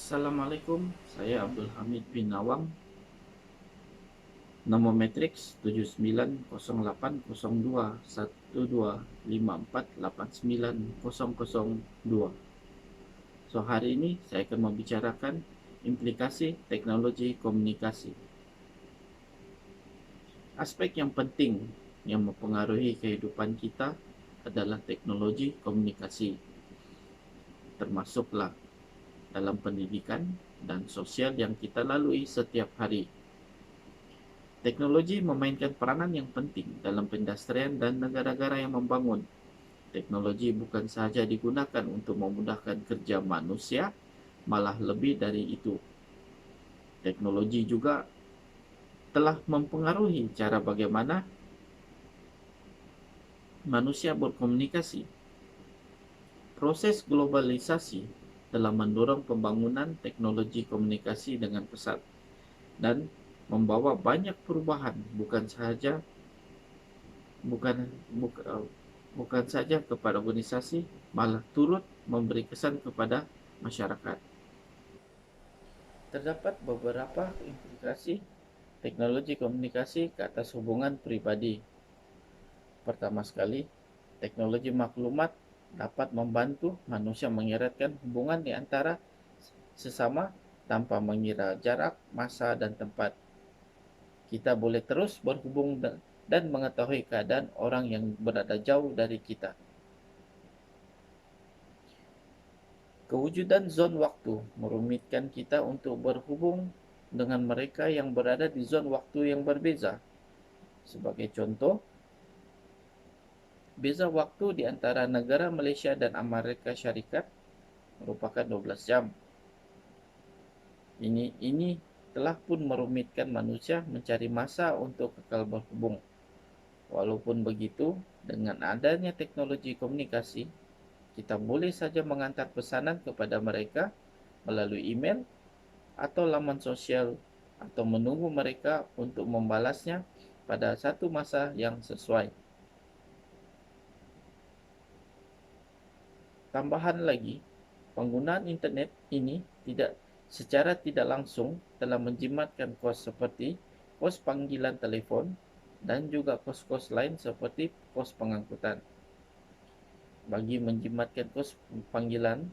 Assalamualaikum, saya Abdul Hamid bin Nawang, nomor matriks 7908021254890002. So, hari ini saya akan membicarakan implikasi teknologi komunikasi. Aspek yang penting yang mempengaruhi kehidupan kita adalah teknologi komunikasi, termasuklah dalam pendidikan dan sosial yang kita lalui setiap hari. Teknologi memainkan peranan yang penting dalam perindustrian dan negara-negara yang membangun. Teknologi bukan sahaja digunakan untuk memudahkan kerja manusia, malah lebih dari itu. Teknologi juga telah mempengaruhi cara bagaimana manusia berkomunikasi. Proses globalisasi telah mendorong pembangunan teknologi komunikasi dengan pesat dan membawa banyak perubahan bukan saja kepada organisasi, malah turut memberi kesan kepada masyarakat. Terdapat beberapa implikasi teknologi komunikasi ke atas hubungan pribadi. Pertama sekali, teknologi maklumat dapat membantu manusia mengeratkan hubungan di antara sesama tanpa mengira jarak, masa, dan tempat. Kita boleh terus berhubung dan mengetahui keadaan orang yang berada jauh dari kita. Kewujudan zon waktu merumitkan kita untuk berhubung dengan mereka yang berada di zon waktu yang berbeza. Sebagai contoh, beza waktu di antara negara Malaysia dan Amerika Syarikat merupakan 12 jam. Ini telah pun merumitkan manusia mencari masa untuk kekal berhubung. Walaupun begitu, dengan adanya teknologi komunikasi, kita boleh saja mengantar pesanan kepada mereka melalui email atau laman sosial atau menunggu mereka untuk membalasnya pada satu masa yang sesuai. Tambahan lagi, penggunaan internet ini secara tidak langsung telah menjimatkan kos seperti kos panggilan telefon dan juga kos-kos lain seperti kos pengangkutan. Bagi menjimatkan kos panggilan,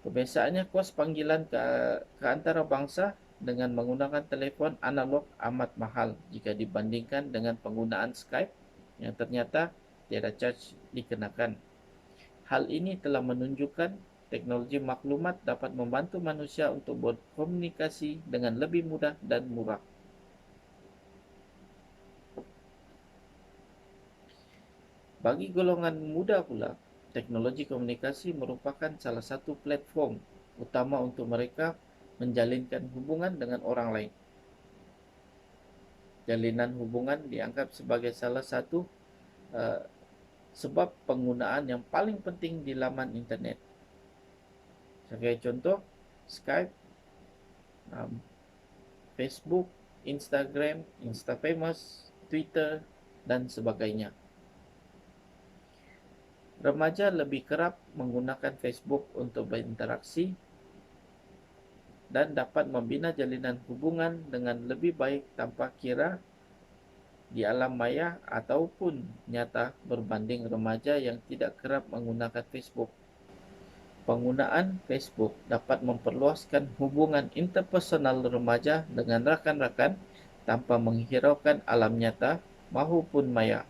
kebiasaannya kos panggilan ke antara bangsa dengan menggunakan telefon analog amat mahal jika dibandingkan dengan penggunaan Skype yang ternyata tiada charge dikenakan. Hal ini telah menunjukkan teknologi maklumat dapat membantu manusia untuk berkomunikasi dengan lebih mudah dan murah. Bagi golongan muda pula, teknologi komunikasi merupakan salah satu platform utama untuk mereka menjalinkan hubungan dengan orang lain. Jalinan hubungan dianggap sebagai salah satu sebab penggunaan yang paling penting di laman internet. Sebagai contoh, Skype, Facebook, Instagram, Instafamous, Twitter, dan sebagainya. Remaja lebih kerap menggunakan Facebook untuk berinteraksi dan dapat membina jalinan hubungan dengan lebih baik tanpa kira di alam maya ataupun nyata berbanding remaja yang tidak kerap menggunakan Facebook. Penggunaan Facebook dapat memperluaskan hubungan interpersonal remaja dengan rakan-rakan tanpa menghiraukan alam nyata maupun maya.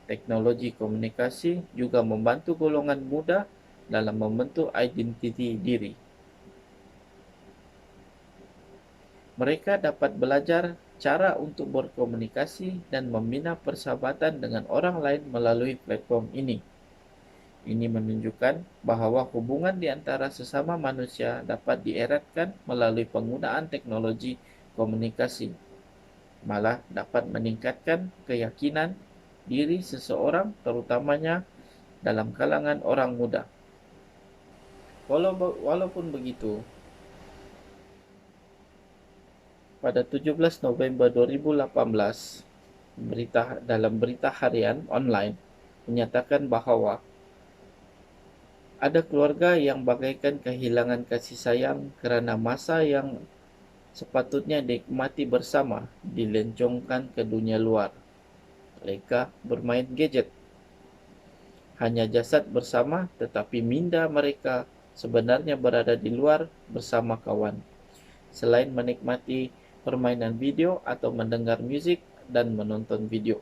Teknologi komunikasi juga membantu golongan muda dalam membentuk identiti diri. Mereka dapat belajar cara untuk berkomunikasi dan membina persahabatan dengan orang lain melalui platform ini. Ini menunjukkan bahawa hubungan di antara sesama manusia dapat dieratkan melalui penggunaan teknologi komunikasi. Malah dapat meningkatkan keyakinan diri seseorang, terutamanya dalam kalangan orang muda. Walaupun begitu, pada 17 November 2018, dalam berita harian online menyatakan bahawa Ada keluarga yang bagaikan kehilangan kasih sayang kerana masa yang sepatutnya dinikmati bersama dilencongkan ke dunia luar. Mereka bermain gadget. Hanya jasad bersama, tetapi minda mereka sebenarnya berada di luar bersama kawan. Selain menikmati permainan video atau mendengar muzik dan menonton video.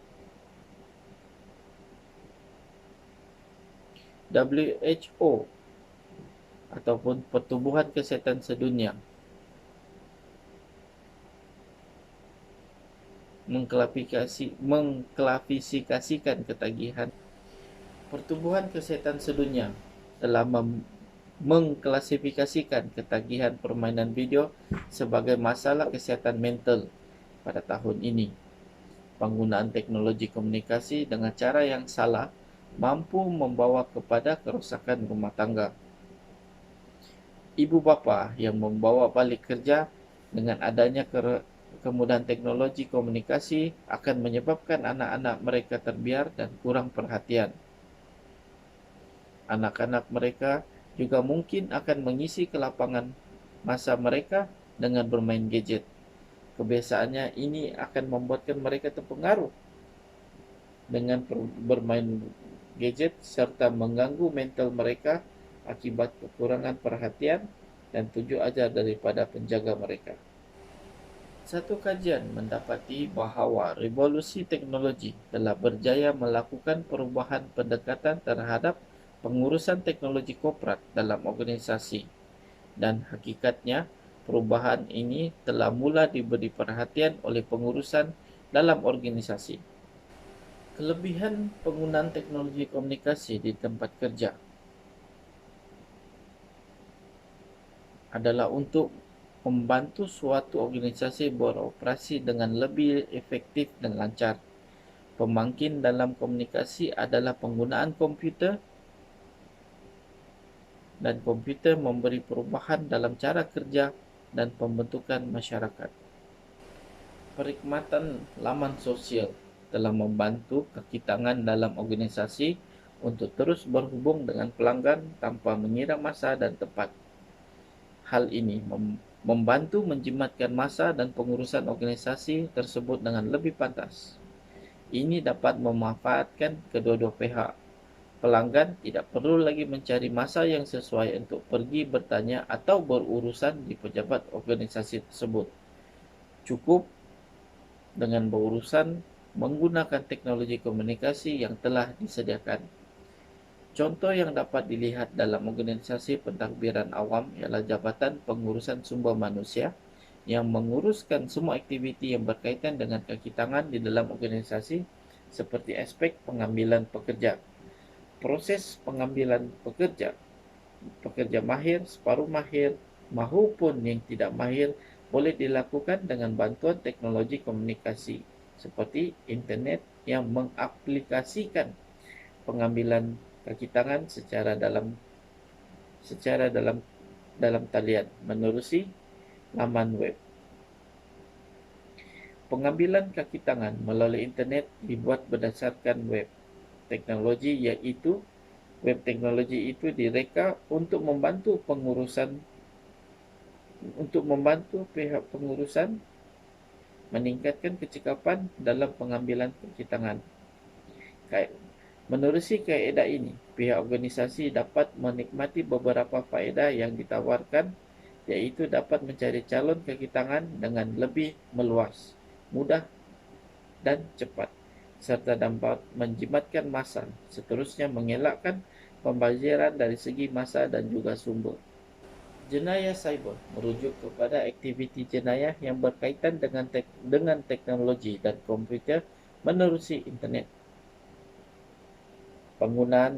WHO ataupun Pertubuhan Kesihatan Sedunia mengklasifikasikan ketagihan. Pertubuhan Kesihatan Sedunia telah mengklasifikasikan ketagihan permainan video sebagai masalah kesihatan mental pada tahun ini. Penggunaan teknologi komunikasi dengan cara yang salah mampu membawa kepada kerosakan rumah tangga. Ibu bapa yang membawa balik kerja dengan adanya kemudahan teknologi komunikasi akan menyebabkan anak-anak mereka terbiar dan kurang perhatian. Anak-anak mereka juga mungkin akan mengisi kelapangan masa mereka dengan bermain gadget. Kebiasaannya ini akan membuatkan mereka terpengaruh dengan bermain gadget serta mengganggu mental mereka akibat kekurangan perhatian dan tujuh ajar daripada penjaga mereka. Satu kajian mendapati bahawa revolusi teknologi telah berjaya melakukan perubahan pendekatan terhadap pengurusan teknologi korporat dalam organisasi, dan hakikatnya perubahan ini telah mula diberi perhatian oleh pengurusan dalam organisasi. Kelebihan penggunaan teknologi komunikasi di tempat kerja adalah untuk membantu suatu organisasi beroperasi dengan lebih efektif dan lancar. Pemangkin dalam komunikasi adalah penggunaan komputer, dan komputer memberi perubahan dalam cara kerja dan pembentukan masyarakat. Perkhidmatan laman sosial telah membantu kaki tangan dalam organisasi untuk terus berhubung dengan pelanggan tanpa mengira masa dan tempat. Hal ini membantu menjimatkan masa dan pengurusan organisasi tersebut dengan lebih pantas. Ini dapat memanfaatkan kedua-dua pihak. Pelanggan tidak perlu lagi mencari masa yang sesuai untuk pergi bertanya atau berurusan di pejabat organisasi tersebut. Cukup dengan berurusan menggunakan teknologi komunikasi yang telah disediakan. Contoh yang dapat dilihat dalam organisasi pentadbiran awam ialah Jabatan Pengurusan Sumber Manusia yang menguruskan semua aktiviti yang berkaitan dengan kaki tangan di dalam organisasi seperti aspek pengambilan pekerja, proses pengambilan pekerja, pekerja mahir, separuh mahir, mahupun yang tidak mahir boleh dilakukan dengan bantuan teknologi komunikasi seperti internet yang mengaplikasikan pengambilan kaki tangan secara dalam talian menerusi laman web. Pengambilan kaki tangan melalui internet dibuat berdasarkan web teknologi, iaitu web teknologi itu direka untuk membantu pihak pengurusan meningkatkan kecekapan dalam pengambilan kaki tangan. Menerusi kaedah ini, pihak organisasi dapat menikmati beberapa faedah yang ditawarkan, iaitu dapat mencari calon kaki tangan dengan lebih meluas, mudah dan cepat, serta dapat menjimatkan masa, seterusnya mengelakkan pembaziran dari segi masa dan juga sumber. Jenayah cyber merujuk kepada aktiviti jenayah yang berkaitan dengan teknologi dan komputer menerusi internet. Pengguna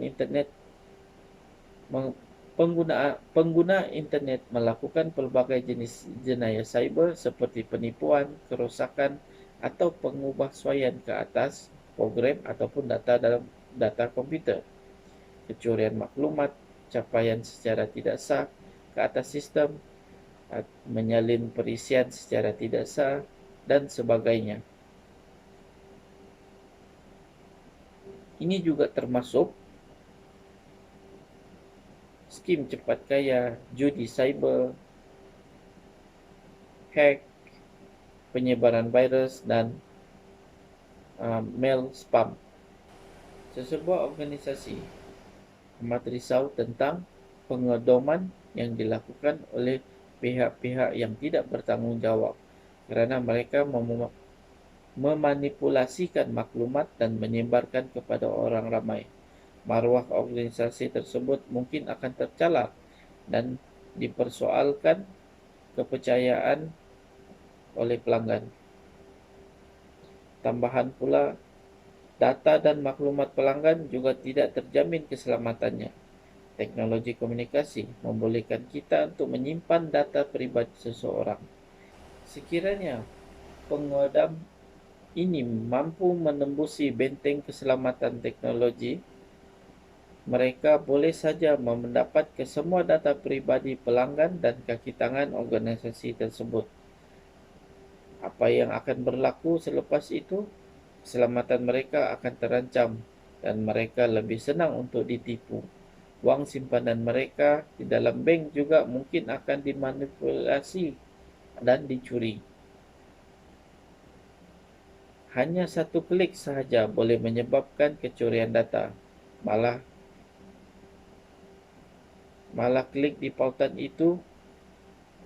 internet melakukan pelbagai jenis jenayah cyber seperti penipuan, kerosakan atau pengubahsuaian ke atas program ataupun data dalam data komputer, kecurian maklumat, capaian secara tidak sah ke atas sistem, menyalin perisian secara tidak sah dan sebagainya. Ini juga termasuk skim cepat kaya, judi cyber, hack, penyebaran virus, dan mail spam. Sesebuah organisasi amat risau tentang pengedoman yang dilakukan oleh pihak-pihak yang tidak bertanggung jawab kerana mereka memanipulasikan maklumat dan menyebarkan kepada orang ramai. Maruah organisasi tersebut mungkin akan tercalar dan dipersoalkan kepercayaan oleh pelanggan. Tambahan pula, data dan maklumat pelanggan juga tidak terjamin keselamatannya. Teknologi komunikasi membolehkan kita untuk menyimpan data peribadi seseorang. Sekiranya pengodam ini mampu menembusi benteng keselamatan teknologi, mereka boleh saja mendapat kesemua data peribadi pelanggan dan kaki tangan organisasi tersebut. Apa yang akan berlaku selepas itu? Keselamatan mereka akan terancam dan mereka lebih senang untuk ditipu. Wang simpanan mereka di dalam bank juga mungkin akan dimanipulasi dan dicuri. Hanya satu klik sahaja boleh menyebabkan kecurian data. Malah klik di pautan itu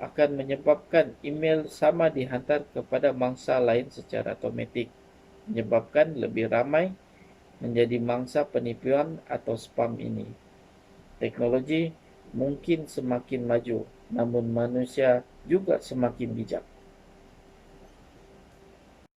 akan menyebabkan email sama dihantar kepada mangsa lain secara automatik, menyebabkan lebih ramai menjadi mangsa penipuan atau spam ini. Teknologi mungkin semakin maju, namun manusia juga semakin bijak.